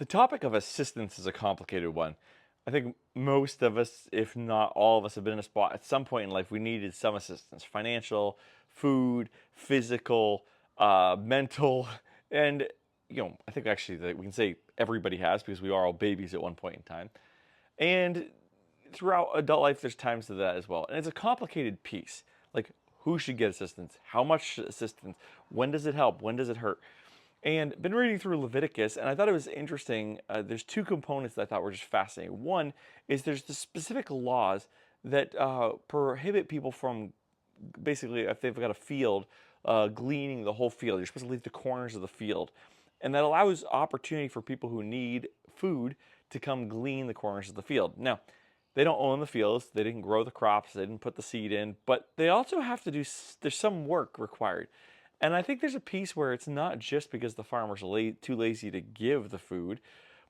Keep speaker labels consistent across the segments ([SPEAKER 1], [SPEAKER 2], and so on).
[SPEAKER 1] The topic of assistance is a complicated one. I think most of us, if not all of us, have been in a spot at some point in life we needed some assistance: financial, food, physical, mental, and I think actually that we can say everybody has because we are all babies at one point in time. And throughout adult life, there's times to that as well. And it's a complicated piece. Like, who should get assistance? How much assistance? When does it help? When does it hurt? And been reading through Leviticus, and I thought it was interesting. There's two components that I thought were just fascinating. One is there's the specific laws that prohibit people from basically, if they've got a field, gleaning the whole field. You're supposed to leave the corners of the field, and that allows opportunity for people who need food to come glean the corners of the field. Now, they don't own the fields, they didn't grow the crops, they didn't put the seed in, but they also have to do. There's some work required, and I think there's a piece where it's not just because the farmer's too lazy to give the food,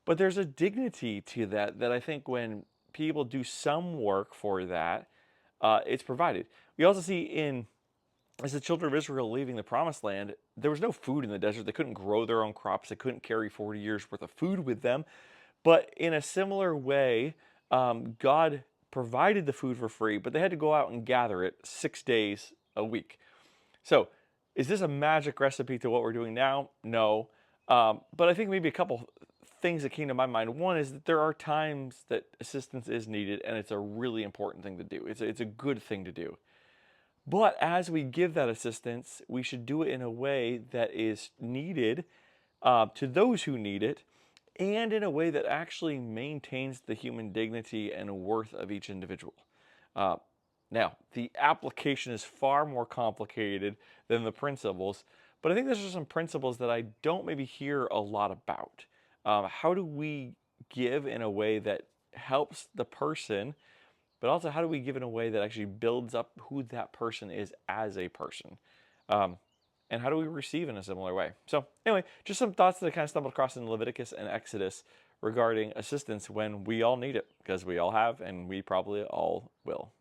[SPEAKER 1] but there's a dignity to that that I think when people do some work for that, it's provided. We also see in as the children of Israel leaving the promised land, there was no food in the desert. They couldn't grow their own crops. They couldn't carry 40 years worth of food with them. But in a similar way, God provided the food for free, but they had to go out and gather it 6 days a week. So, is this a magic recipe to what we're doing now? No. But I think maybe a couple things that came to my mind. One is that there are times that assistance is needed, and it's a really important thing to do. It's a good thing to do. But as we give that assistance, we should do it in a way that is needed to those who need it, and in a way that actually maintains the human dignity and worth of each individual. Uh, Now, the application is far more complicated than the principles, but I think there's some principles that I don't maybe hear a lot about. How do we give in a way that helps the person, but also how do we give in a way that actually builds up who that person is as a person? Um, and how do we receive in a similar way? So, anyway, just some thoughts that I kind of stumbled across in Leviticus and Exodus regarding assistance when we all need it, because we all have and we probably all will.